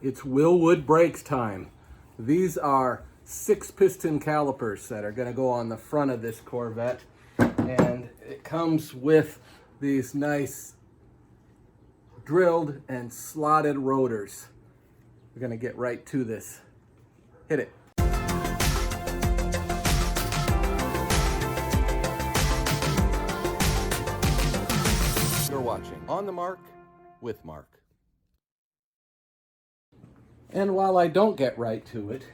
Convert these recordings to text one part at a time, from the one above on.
It's Wilwood brakes time. These are 6-piston calipers that are going to go on the front of this Corvette, and it comes with these nice drilled and slotted rotors. We're going to get right to this. Hit it. You're watching On the Mark with Mark. And while I don't get right to it,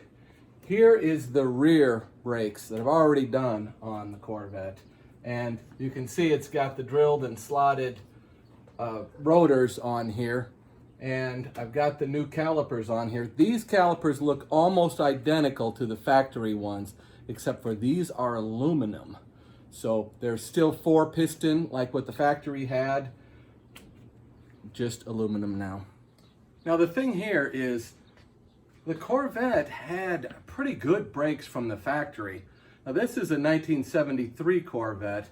here is the rear brakes that I've already done on the Corvette. And you can see it's got the drilled and slotted rotors on here. And I've got the new calipers on here. These calipers look almost identical to the factory ones, except for these are aluminum. So they're still 4-piston like what the factory had, just aluminum now. Now the thing here is, the Corvette had pretty good brakes from the factory. Now this is a 1973 Corvette,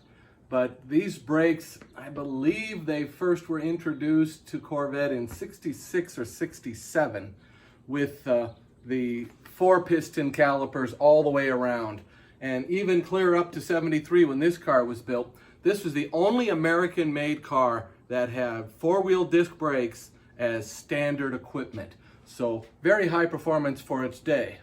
but these brakes, I believe they first were introduced to Corvette in 66 or 67 with the 4-piston calipers all the way around. And even clear up to 73 when this car was built, this was the only American-made car that had 4-wheel disc brakes as standard equipment. So very high performance for its day.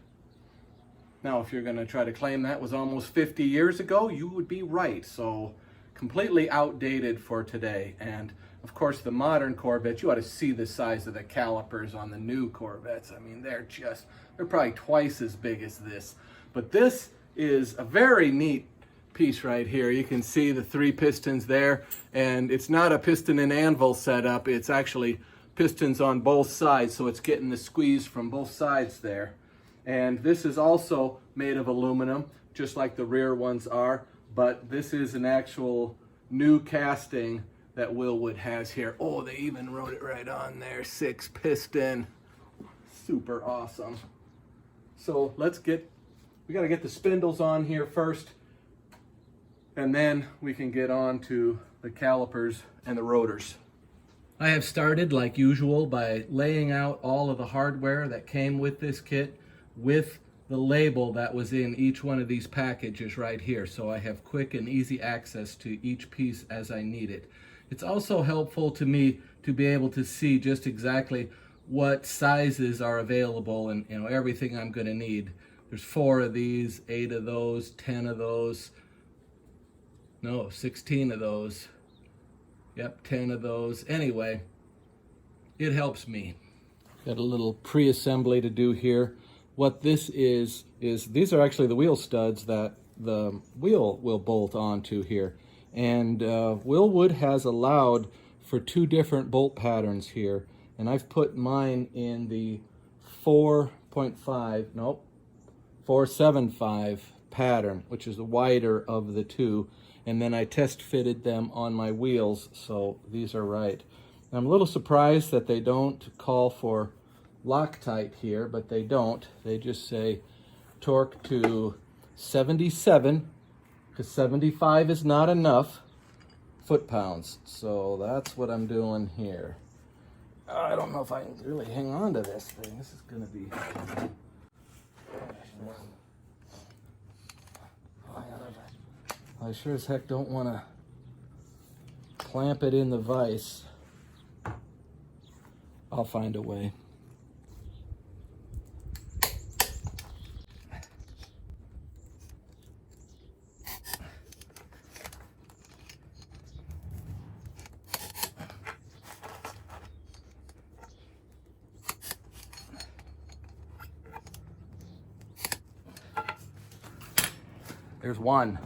Now, if you're going to try to claim that was almost 50 years ago, you would be right. So completely outdated for today. And of course, the modern Corvette, you ought to see the size of the calipers on the new Corvettes. I mean, they're probably twice as big as this. But this is a very neat piece right here. You can see the 3 pistons there, and it's not a piston and anvil setup. It's actually pistons on both sides, so it's getting the squeeze from both sides there. And this is also made of aluminum, just like the rear ones are, but this is an actual new casting that Wilwood has here. Oh, they even wrote it right on there, 6-piston. Super awesome. So we gotta get the spindles on here first, and then we can get on to the calipers and the rotors. I have started, like usual, by laying out all of the hardware that came with this kit with the label that was in each one of these packages right here, so I have quick and easy access to each piece as I need it. It's also helpful to me to be able to see just exactly what sizes are available and everything I'm going to need. There's 4 of these, 8 of those, 10 of those, no, 16 of those. Yep, 10 of those. Anyway, it helps me. Got a little pre-assembly to do here. What this is these are actually the wheel studs that the wheel will bolt onto here. And Wilwood has allowed for 2 different bolt patterns here. And I've put mine in the 4.75 pattern, which is the wider of the 2. And then I test fitted them on my wheels, so these are right. And I'm a little surprised that they don't call for Loctite here, but they don't. They just say torque to 77, because 75 is not enough, foot-pounds. So that's what I'm doing here. I don't know if I can really hang on to this thing. This is going to be... I sure as heck don't want to clamp it in the vise. I'll find a way. There's one.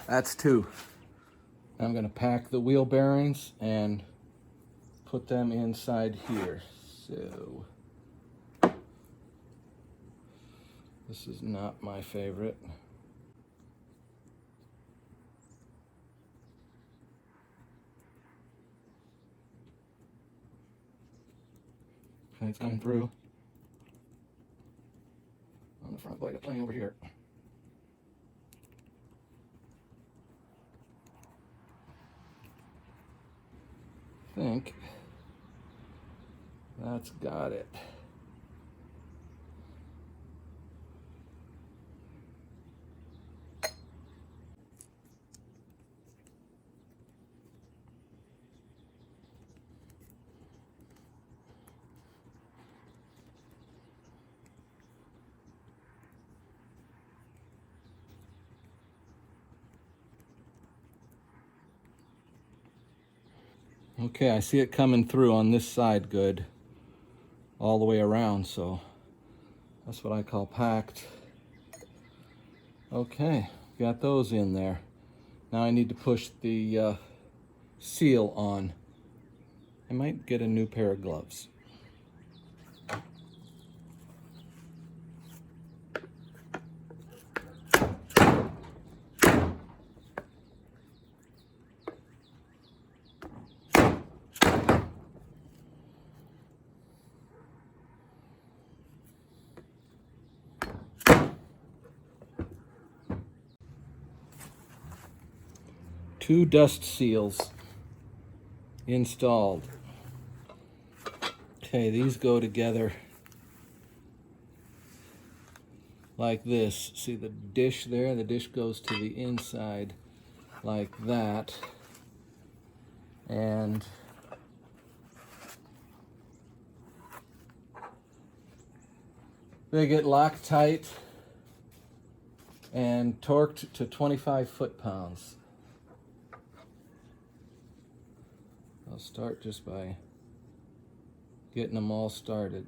That's 2. I'm going to pack the wheel bearings and put them inside here. So This is not my favorite. Okay, it's coming through on the front blade. It's playing over here. I think that's got it. Okay, I see it coming through on this side good, all the way around, so that's what I call packed. Okay, got those in there. Now I need to push the seal on. I might get a new pair of gloves. Two dust seals installed. Okay, these go together like this. See the dish there? The dish goes to the inside like that. And they get Loctite and torqued to 25 foot-pounds. I'll start just by getting them all started.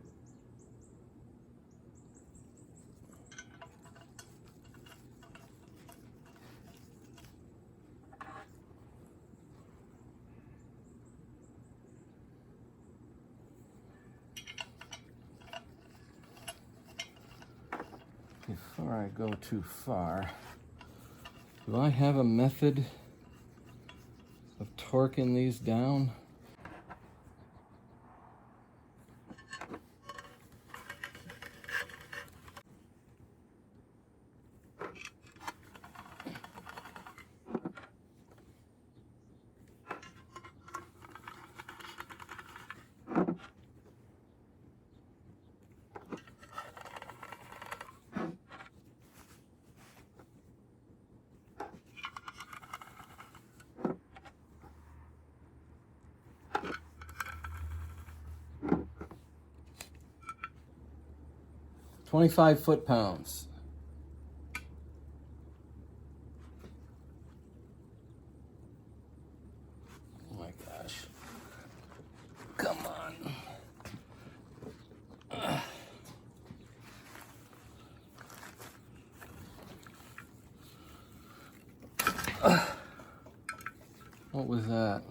Before I go too far, do I have a method of torquing these down? "25 foot-pounds. Oh my gosh. Come on. What was that?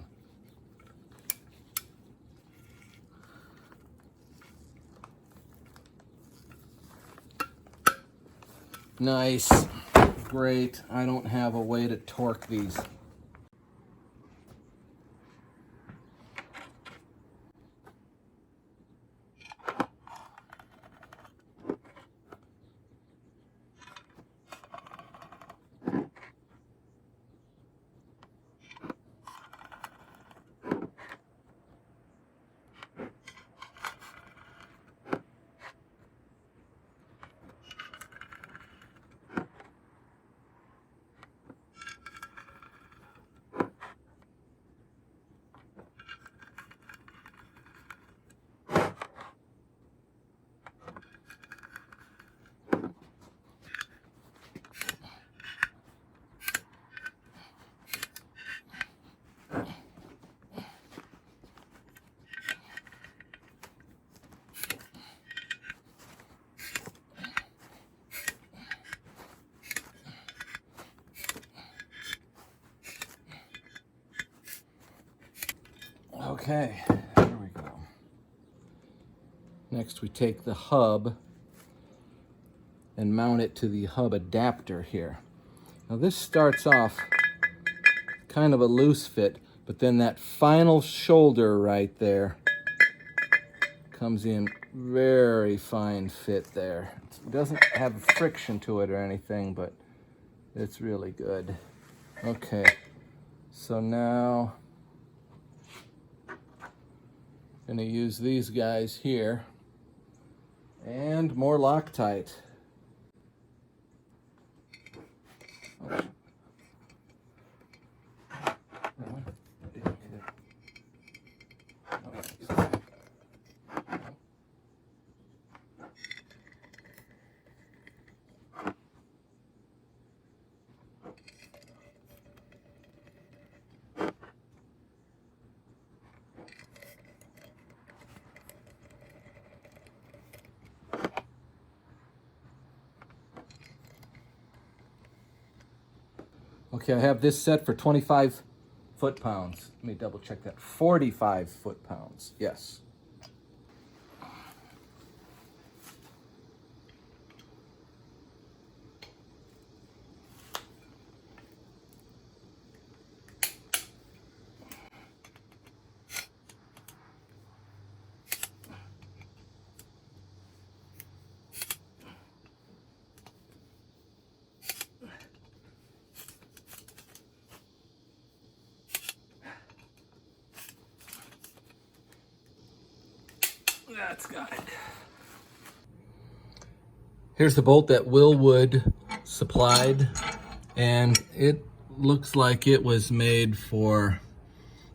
Nice. Great. I don't have a way to torque these. Okay, here we go. Next we take the hub and mount it to the hub adapter here. Now this starts off kind of a loose fit, but then that final shoulder right there comes in very fine fit there. It doesn't have friction to it or anything, but it's really good. Okay, so now I'm going to use these guys here and more Loctite. Okay, I have this set for 25 foot-pounds. Let me double check that. 45 foot-pounds, yes. That's got it. Here's the bolt that Wilwood supplied, and it looks like it was made for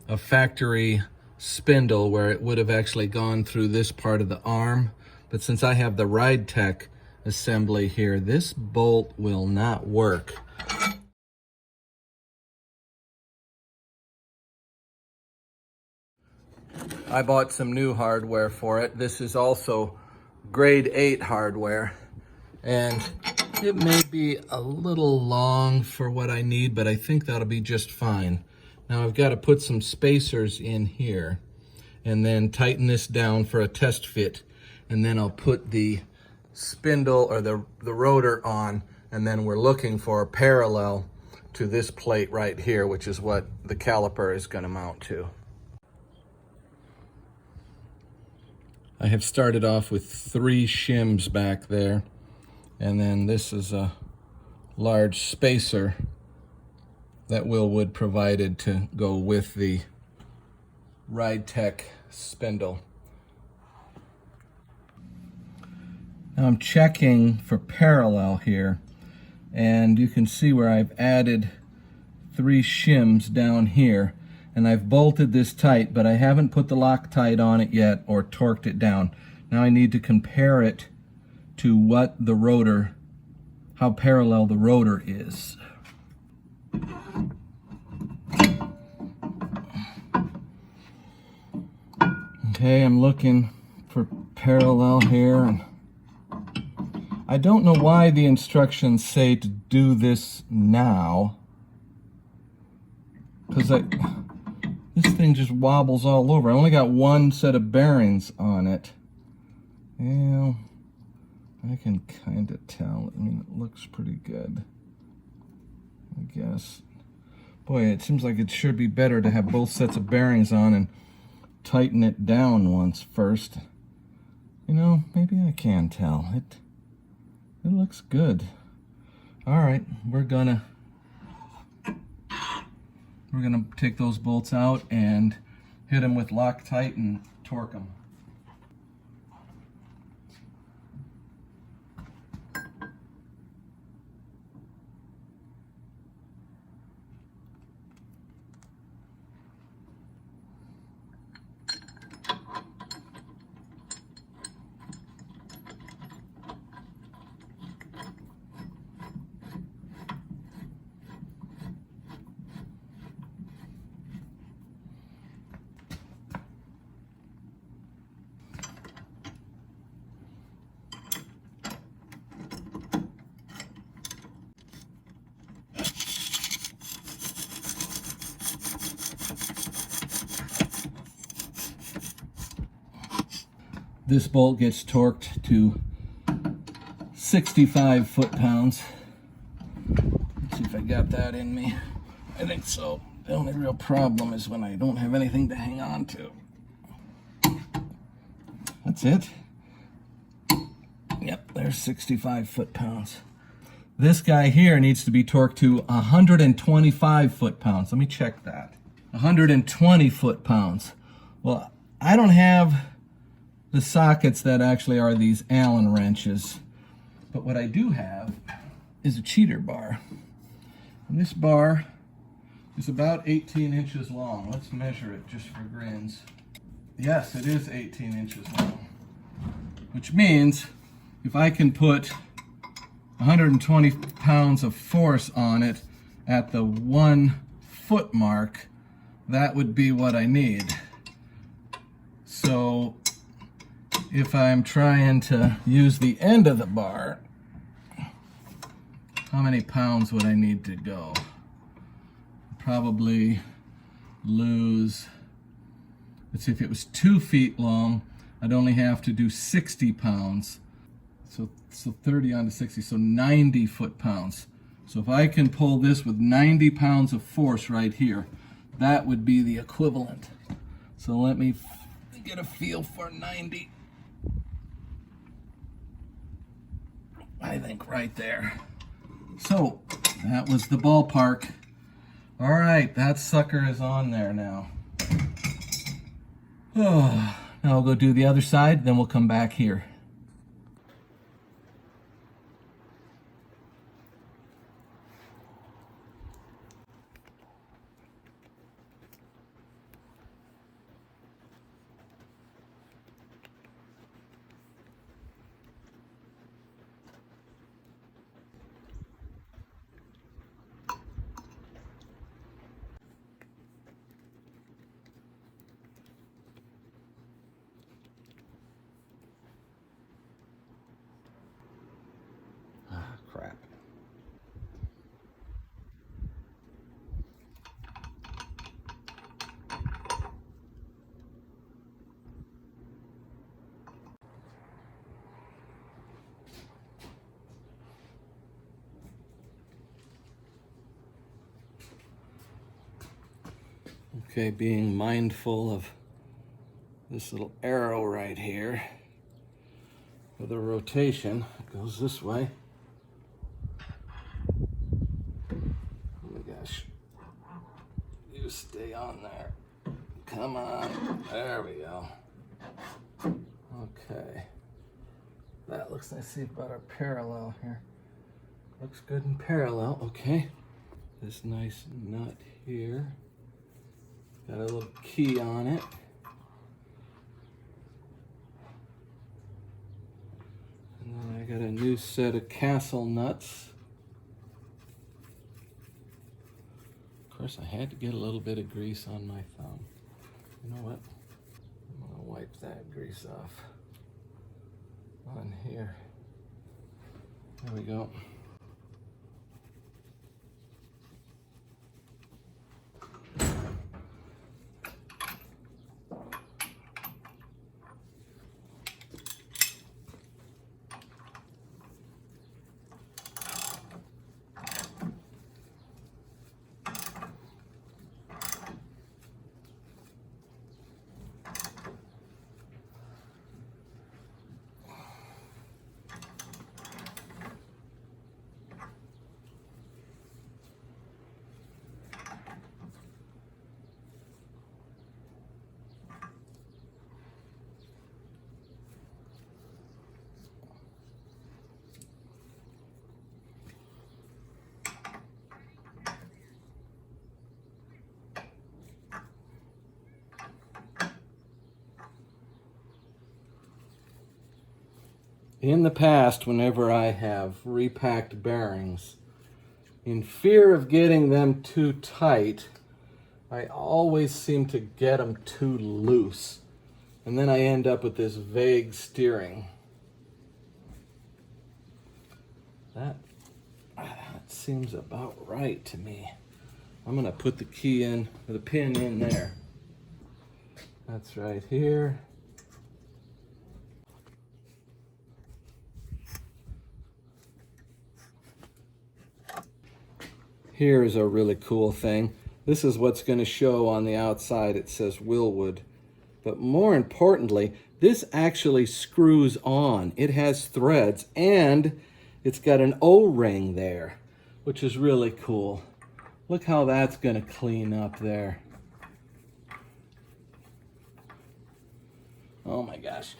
a factory spindle where it would have actually gone through this part of the arm. But since I have the Ride Tech assembly here, this bolt will not work. I bought some new hardware for it. This is also grade 8 hardware, and it may be a little long for what I need, but I think that'll be just fine. Now I've got to put some spacers in here and then tighten this down for a test fit, and then I'll put the spindle or the rotor on, and then we're looking for a parallel to this plate right here, which is what the caliper is going to mount to. I have started off with 3 shims back there, and then this is a large spacer that Wilwood provided to go with the Ride Tech spindle. Now I'm checking for parallel here, and you can see where I've added 3 shims down here, and I've bolted this tight, but I haven't put the Loctite on it yet or torqued it down. Now I need to compare it to what the rotor, how parallel the rotor is. Okay, I'm looking for parallel here, and I don't know why the instructions say to do this now, because this thing just wobbles all over. I only got 1 set of bearings on it. Yeah, I can kind of tell. I mean, it looks pretty good, I guess. Boy, it seems like it should be better to have both sets of bearings on and tighten it down once first. You know, maybe I can tell. It looks good. All right, we're gonna take those bolts out and hit them with Loctite and torque them. This bolt gets torqued to 65 foot-pounds. Let's see if I got that in me. I think so. The only real problem is when I don't have anything to hang on to. That's it. Yep, there's 65 foot-pounds. This guy here needs to be torqued to 125 foot-pounds. Let me check that. 120 foot-pounds. Well, I don't have the sockets that actually are these Allen wrenches. But what I do have is a cheater bar. And this bar is about 18 inches long. Let's measure it just for grins. Yes, it is 18 inches long. Which means if I can put 120 pounds of force on it at the 1 foot mark, that would be what I need. So if I'm trying to use the end of the bar, how many pounds would I need to go? Probably lose, let's see, if it was 2 feet long, I'd only have to do 60 pounds. So 30 onto 60, so 90 foot-pounds. So if I can pull this with 90 pounds of force right here, that would be the equivalent. So let me get a feel for 90. I think right there. So that was the ballpark. All right, that sucker is on there now. Oh, now I'll go do the other side, then we'll come back here. Crap. Okay, being mindful of this little arrow right here with a rotation, it goes this way. Oh my gosh, you stay on there. Come on, there we go. Okay, that looks nice. See about our parallel here. Looks good in parallel. Okay, this nice nut here. Got a little key on it. And then I got a new set of castle nuts. Of course, I had to get a little bit of grease on my thumb. You know what? I'm gonna wipe that grease off on here. There we go. In the past, whenever I have repacked bearings, in fear of getting them too tight, I always seem to get them too loose. And then I end up with this vague steering. That seems about right to me. I'm gonna put the key in, or the pin in there. That's right here. Here's a really cool thing. This is what's going to show on the outside. It says Wilwood. But more importantly, this actually screws on. It has threads and it's got an O-ring there, which is really cool. Look how that's going to clean up there. Oh my gosh.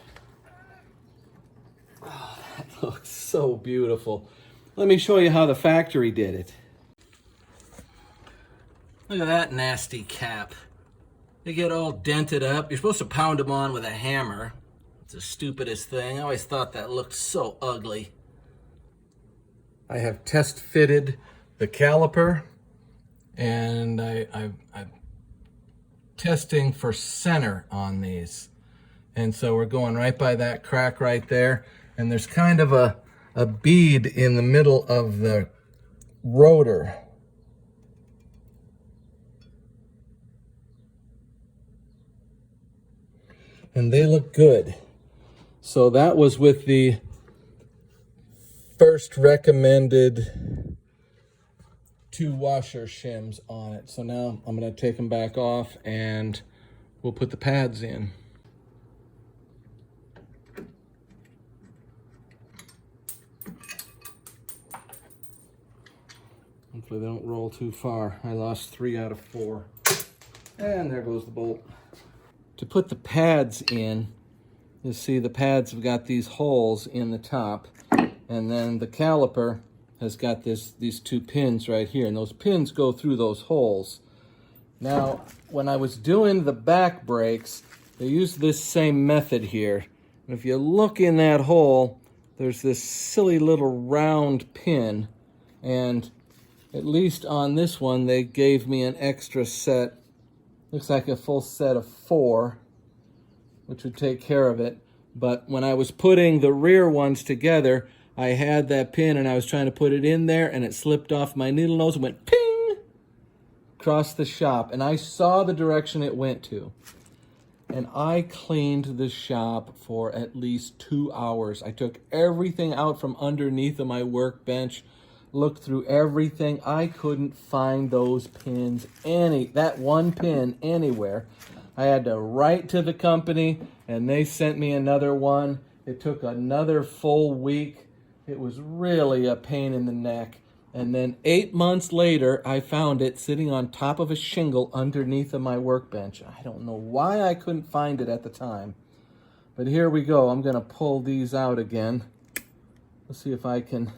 Oh, that looks so beautiful. Let me show you how the factory did it. Look at that nasty cap. They get all dented up. You're supposed to pound them on with a hammer. It's the stupidest thing. I always thought that looked so ugly. I have test fitted the caliper, and I'm testing for center on these. And so we're going right by that crack right there. And there's kind of a bead in the middle of the rotor. And they look good. So that was with the first recommended 2 washer shims on it. So now I'm going to take them back off and we'll put the pads in. Hopefully they don't roll too far. I lost 3 out of 4. And there goes the bolt. To put the pads in, you see the pads have got these holes in the top, and then the caliper has got these 2 pins right here, and those pins go through those holes. Now, when I was doing the back brakes, they used this same method here. And if you look in that hole, there's this silly little round pin, and at least on this one, they gave me an extra set. Looks like a full set of 4, which would take care of it. But when I was putting the rear ones together, I had that pin and I was trying to put it in there and it slipped off my needle nose and went ping across the shop. And I saw the direction it went to. And I cleaned the shop for at least 2 hours. I took everything out from underneath of my workbench, looked through everything. I couldn't find those pins, that one pin anywhere. I had to write to the company and they sent me another one. It took another full week. It was really a pain in the neck. And then 8 months later, I found it sitting on top of a shingle underneath of my workbench. I don't know why I couldn't find it at the time. But here we go. I'm going to pull these out again. Let's see if I can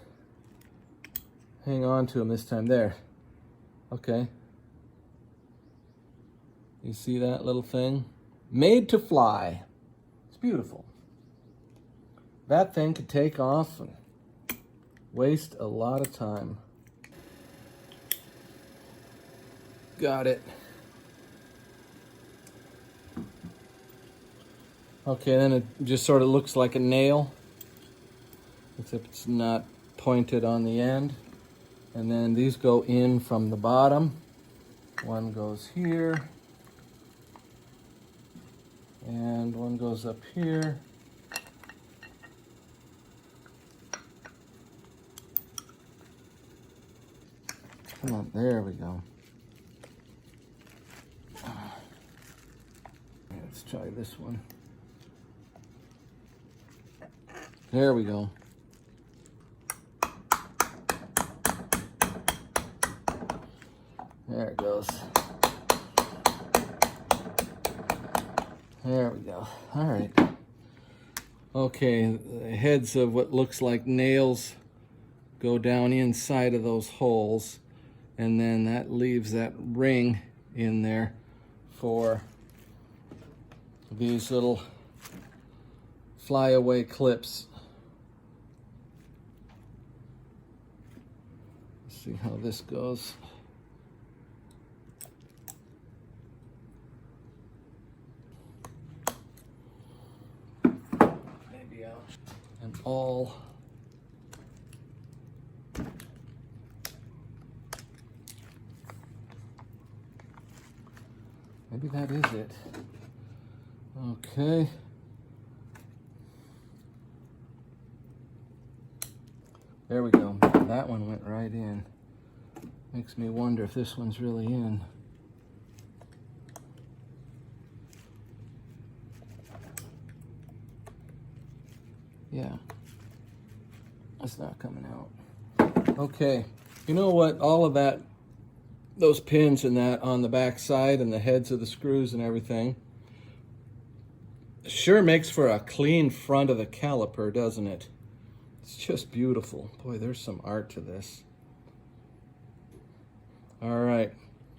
hang on to them this time. There. Okay. You see that little thing? Made to fly. It's beautiful. That thing could take off and waste a lot of time. Got it. Okay, then it just sort of looks like a nail, except it's not pointed on the end. And then these go in from the bottom. One goes here. And one goes up here. Come on, there we go. Let's try this one. There we go. There it goes. There we go. All right. Okay, the heads of what looks like nails go down inside of those holes, and then that leaves that ring in there for these little flyaway clips. Let's see how this goes. And all maybe that is it. Okay. There we go. That one went right in. Makes me wonder if this one's really in. Yeah, it's not coming out. Okay, you know what? All of that, those pins and that on the back side and the heads of the screws and everything, sure makes for a clean front of the caliper, doesn't it? It's just beautiful. Boy, there's some art to this. All right,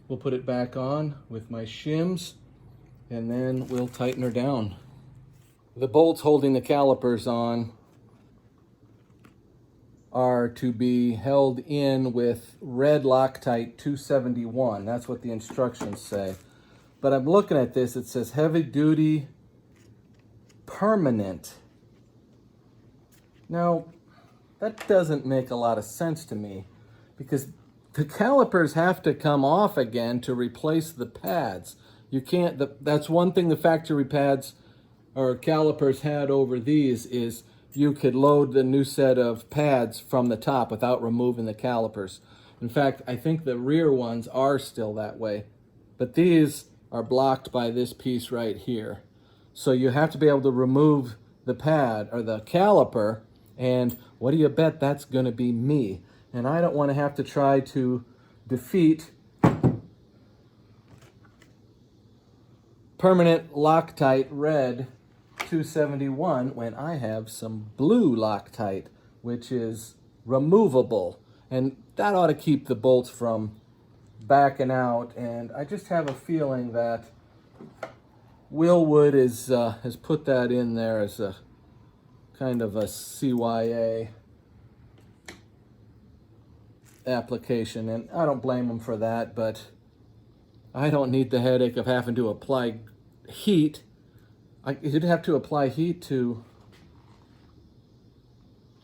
we'll put it back on with my shims and then we'll tighten her down. The bolts holding the calipers on are to be held in with red Loctite 271. That's what the instructions say. But I'm looking at this, it says heavy duty permanent. Now, that doesn't make a lot of sense to me because the calipers have to come off again to replace the pads. You can't, that's one thing the factory pads or calipers had over these is you could load the new set of pads from the top without removing the calipers. In fact, I think the rear ones are still that way, but these are blocked by this piece right here. So you have to be able to remove the pad or the caliper, and what do you bet that's gonna be me? And I don't want to have to try to defeat permanent Loctite red 271 when I have some blue Loctite, which is removable. And that ought to keep the bolts from backing out. And I just have a feeling that Wilwood has put that in there as a kind of a CYA application, and I don't blame them for that, but I don't need the headache of having to apply heat. You'd have to apply heat to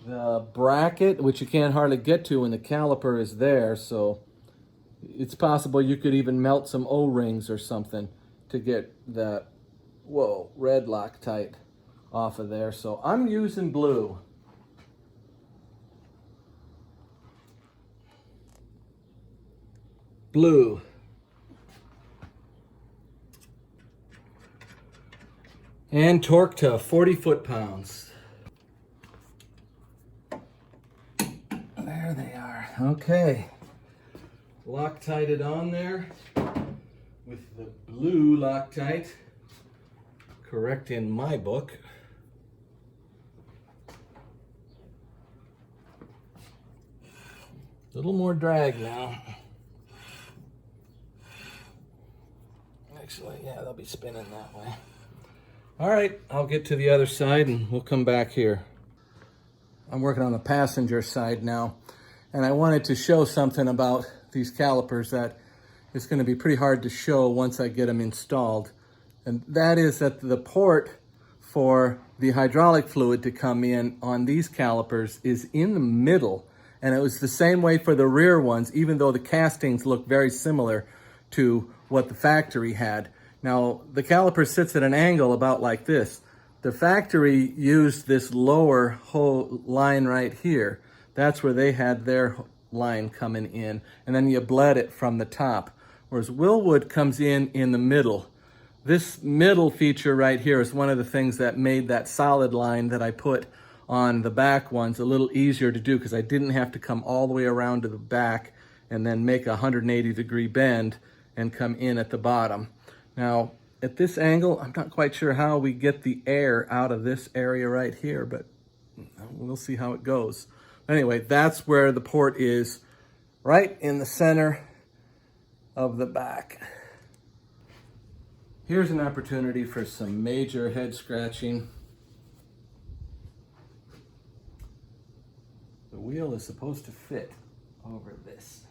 the bracket, which you can't hardly get to when the caliper is there, so it's possible you could even melt some O-rings or something to get that, whoa, red Loctite off of there. So I'm using blue. Blue. And torque to 40 foot-pounds. There they are. Okay. Loctited on there with the blue Loctite. Correct in my book. A little more drag now. Actually, yeah, they'll be spinning that way. All right, I'll get to the other side and we'll come back here. I'm working on the passenger side now, and I wanted to show something about these calipers that is going to be pretty hard to show once I get them installed. And that is that the port for the hydraulic fluid to come in on these calipers is in the middle. And it was the same way for the rear ones, even though the castings look very similar to what the factory had. Now, the caliper sits at an angle about like this. The factory used this lower whole line right here. That's where they had their line coming in, and then you bled it from the top. Whereas Wilwood comes in the middle. This middle feature right here is one of the things that made that solid line that I put on the back ones a little easier to do, because I didn't have to come all the way around to the back and then make a 180-degree bend and come in at the bottom. Now, at this angle, I'm not quite sure how we get the air out of this area right here, but we'll see how it goes. Anyway, that's where the port is, right in the center of the back. Here's an opportunity for some major head scratching. The wheel is supposed to fit over this.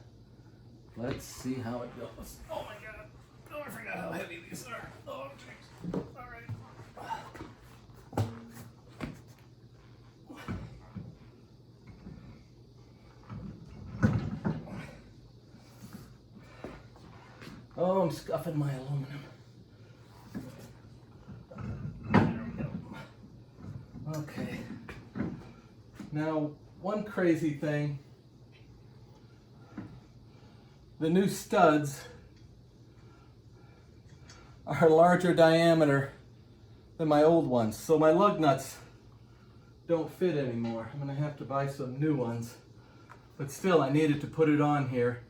Let's see how it goes. Oh my God. Oh, I forgot how heavy these are. Oh, jeez. All right. Oh, I'm scuffing my aluminum. There we go. Okay. Now, one crazy thing the new studs are larger diameter than my old ones, so my lug nuts don't fit anymore. I'm gonna have to buy some new ones, but still I needed to put it on here.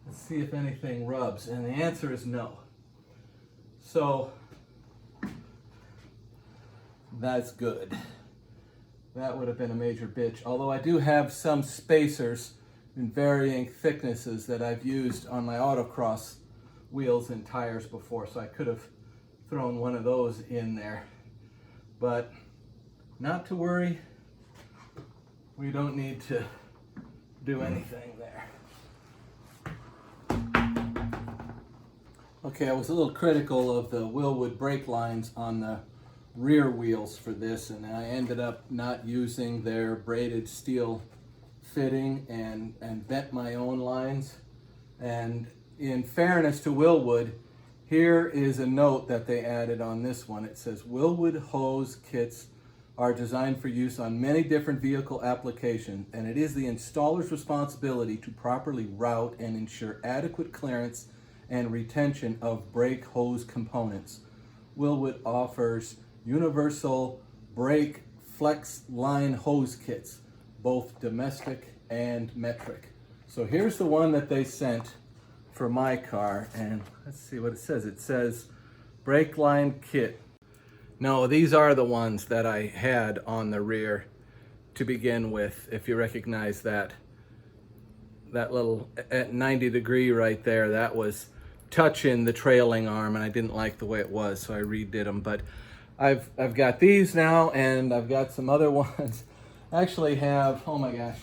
Let's see if anything rubs, and the answer is no. So that's good. That would have been a major bitch, although I do have some spacers in varying thicknesses that I've used on my autocross wheels and tires before, so I could have thrown one of those in there. But not to worry, we don't need to do anything there. Okay, I was a little critical of the Wilwood brake lines on the rear wheels for this, and I ended up not using their braided steel fitting and bent my own lines. And in fairness to Wilwood, here is a note that they added on this one. It says, Wilwood hose kits are designed for use on many different vehicle applications, and it is the installer's responsibility to properly route and ensure adequate clearance and retention of brake hose components. Wilwood offers universal brake flex line hose kits, both domestic and metric. So here's the one that they sent for my car, and let's see what it says. It says brake line kit. No, these are the ones that I had on the rear to begin with. If you recognize that little at 90 degree right there, that was touching the trailing arm, and I didn't like the way it was, so I redid them. But I've got these now, and I've got some other ones. I actually have, oh my gosh,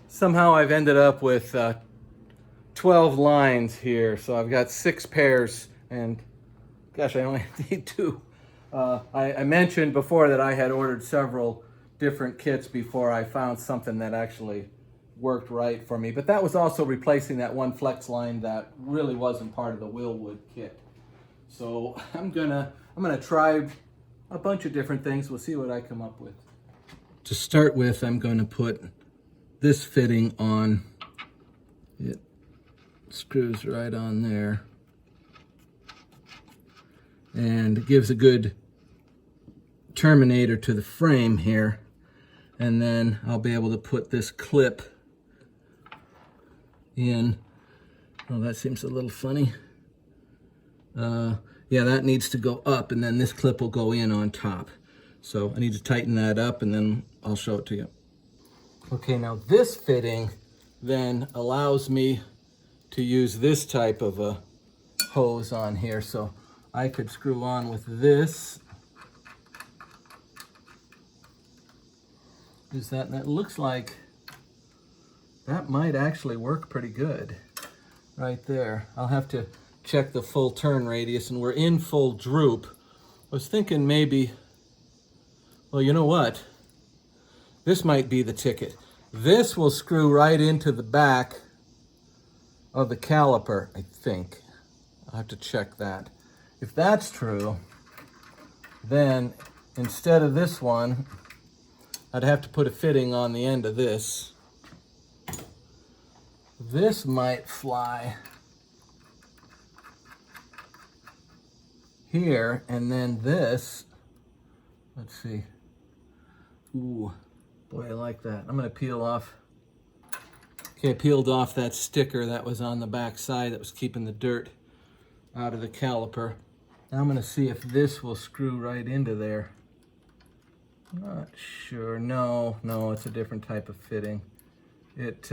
somehow I've ended up with 12 lines here, so I've got 6 pairs, and gosh, I only need 2. I mentioned before that I had ordered several different kits before I found something that actually worked right for me, but that was also replacing that one flex line that really wasn't part of the Wilwood kit. So I'm gonna try a bunch of different things. We'll see what I come up with. To start with, I'm going to put this fitting on. It screws right on there, and it gives a good terminator to the frame here, and then I'll be able to put this clip in. Oh, that seems a little funny. Yeah, that needs to go up, and then this clip will go in on top. So I need to tighten that up, and then I'll show it to you. Okay, now this fitting then allows me to use this type of a hose on here. So I could screw on with this. Is that, and that looks like that might actually work pretty good right there. I'll have to check the full turn radius, and we're in full droop. I was thinking maybe, well, you know what? This might be the ticket. This will screw right into the back of the caliper, I think. I'll have to check that. If that's true, then instead of this one, I'd have to put a fitting on the end of this. This might fly here, and then this, let's see. Ooh, boy, I like that. I'm gonna peel off. Okay, I peeled off that sticker that was on the back side that was keeping the dirt out of the caliper. Now I'm gonna see if this will screw right into there. Not sure. No, it's a different type of fitting. It,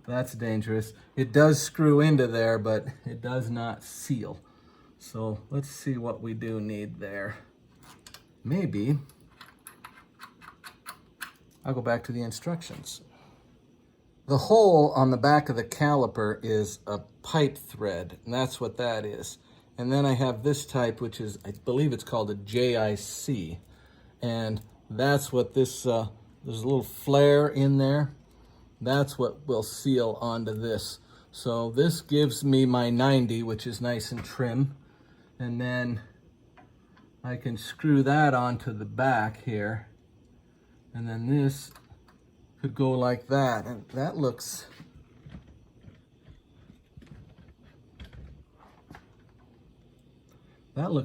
that's dangerous. It does screw into there, but it does not seal. So let's see what we do need there. Maybe I'll go back to the instructions. The hole on the back of the caliper is a pipe thread, and that's what that is. And then I have this type, which is, I believe it's called a JIC. And that's what this, there's a little flare in there. That's what will seal onto this. So this gives me my 90, which is nice and trim. And then I can screw that onto the back here. And then this could go like that. And that looks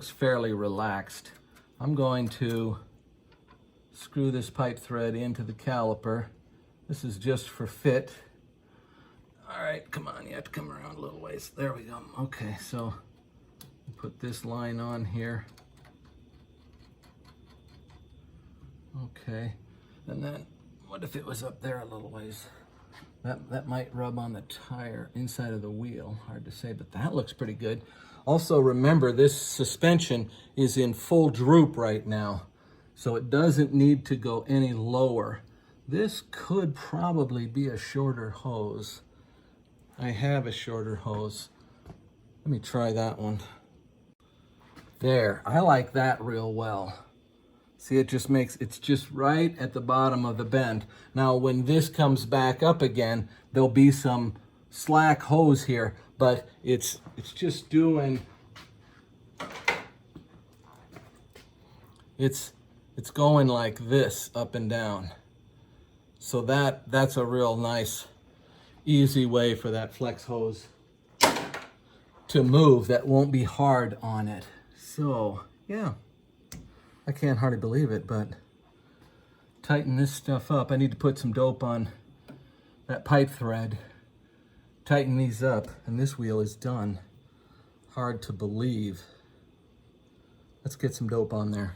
fairly relaxed. I'm going to screw this pipe thread into the caliper. This is just for fit. All right, come on, you have to come around a little ways. There we go. Okay, so put this line on here. Okay, and then what if it was up there a little ways? That might rub on the tire, inside of the wheel. Hard to say, but that looks pretty good. Also remember, this suspension is in full droop right now, so it doesn't need to go any lower. This could probably be a shorter hose. I have a shorter hose. Let me try that one. There, I like that real well. See, it's just right at the bottom of the bend. Now, when this comes back up again, there'll be some slack hose here, but it's just doing, it's going like this, up and down. So that's a real nice, easy way for that flex hose to move that won't be hard on it. So, yeah. I can't hardly believe it, but tighten this stuff up. I need to put some dope on that pipe thread. Tighten these up, and this wheel is done. Hard to believe. Let's get some dope on there.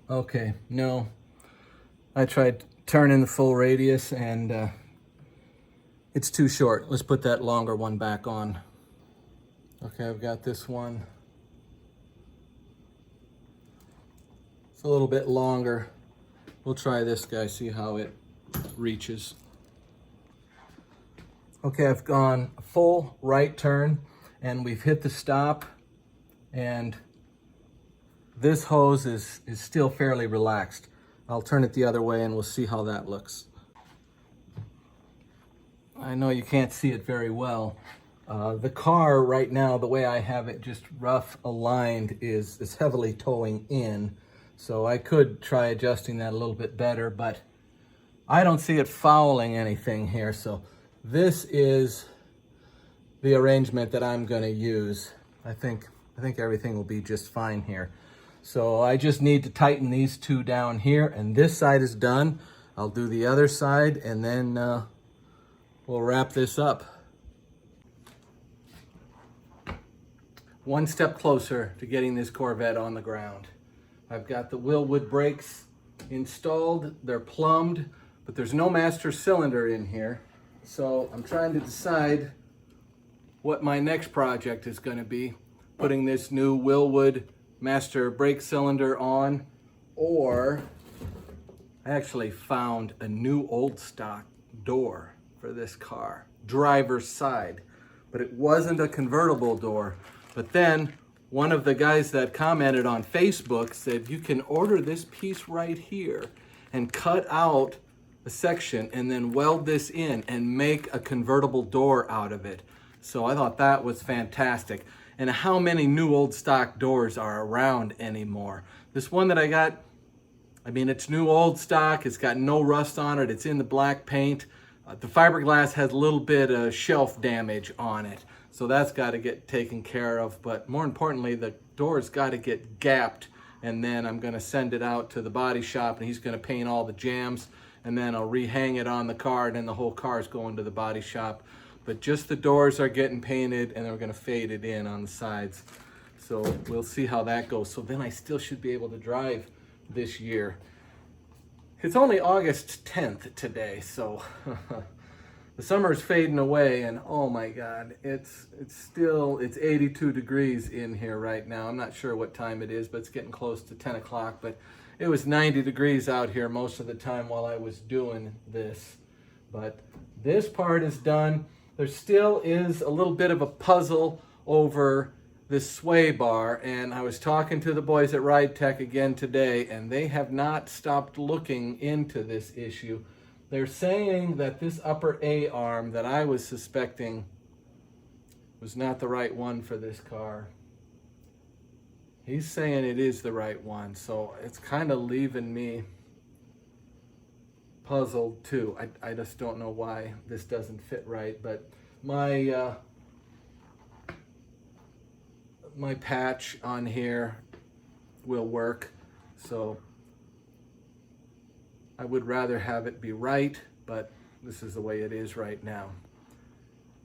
Okay, no. I tried turning the full radius, and it's too short. Let's put that longer one back on. Okay, I've got this one. A little bit longer. We'll try this guy, see how it reaches. Okay, I've gone full right turn and we've hit the stop, and this hose is still fairly relaxed. I'll turn it the other way and we'll see how that looks. I know you can't see it very well. The car right now, the way I have it just rough aligned, is heavily towing in. So I could try adjusting that a little bit better, but I don't see it fouling anything here. So this is the arrangement that I'm going to use. I think everything will be just fine here. So I just need to tighten these two down here, and this side is done. I'll do the other side, and then we'll wrap this up. One step closer to getting this Corvette on the ground. I've got the Wilwood brakes installed. They're plumbed, but there's no master cylinder in here. So I'm trying to decide what my next project is going to be. Putting this new Wilwood master brake cylinder on, or I actually found a new old stock door for this car, driver's side, but it wasn't a convertible door. But then one of the guys that commented on Facebook said, you can order this piece right here and cut out a section and then weld this in and make a convertible door out of it. So I thought that was fantastic. And how many new old stock doors are around anymore? This one that I got, I mean, it's new old stock. It's got no rust on it. It's in the black paint. The fiberglass has a little bit of shelf damage on it. So that's got to get taken care of. But more importantly, the door's got to get gapped. And then I'm going to send it out to the body shop, and he's going to paint all the jams. And then I'll rehang it on the car, and then the whole car is going to the body shop. But just the doors are getting painted, and they're going to fade it in on the sides. So we'll see how that goes. So then I still should be able to drive this year. It's only August 10th today, so the summer's fading away, and oh my God, it's 82 degrees in here right now. I'm not sure what time it is, but it's getting close to 10 o'clock. But it was 90 degrees out here most of the time while I was doing this. But this part is done. There still is a little bit of a puzzle over this sway bar, and I was talking to the boys at Ride Tech again today, and they have not stopped looking into this issue. They're saying that this upper A arm that I was suspecting was not the right one for this car. He's saying it is the right one, so it's kind of leaving me puzzled too. I just don't know why this doesn't fit right, but my my patch on here will work, so I would rather have it be right, but this is the way it is right now.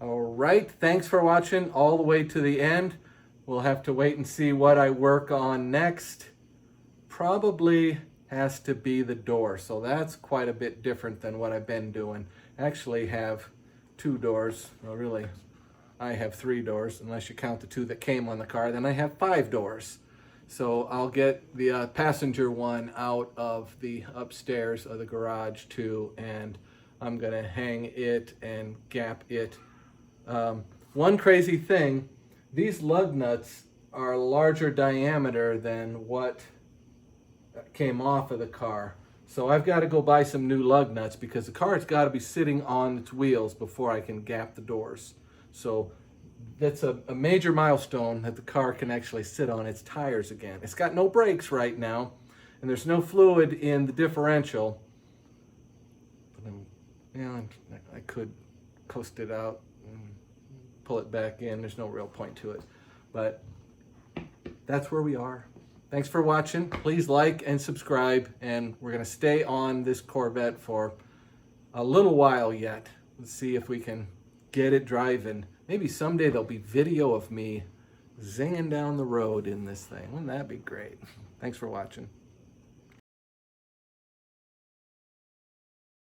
All right, thanks for watching all the way to the end. We'll have to wait and see what I work on next. Probably has to be the door, so that's quite a bit different than what I've been doing. I actually have 2 doors. Well, really, I have 3 doors, unless you count the 2 that came on the car. Then I have 5 doors. So I'll get the passenger one out of the upstairs of the garage too, and I'm gonna hang it and gap it. One crazy thing, these lug nuts are larger diameter than what came off of the car. So I've got to go buy some new lug nuts because the car's got to be sitting on its wheels before I can gap the doors. So that's a major milestone, that the car can actually sit on its tires again. It's got no brakes right now, and there's no fluid in the differential. But I could coast it out and pull it back in. There's no real point to it. But that's where we are. Thanks for watching. Please like and subscribe, and we're going to stay on this Corvette for a little while yet. Let's see if we can get it driving. Maybe someday there'll be video of me zinging down the road in this thing. Wouldn't that be great? Thanks for watching.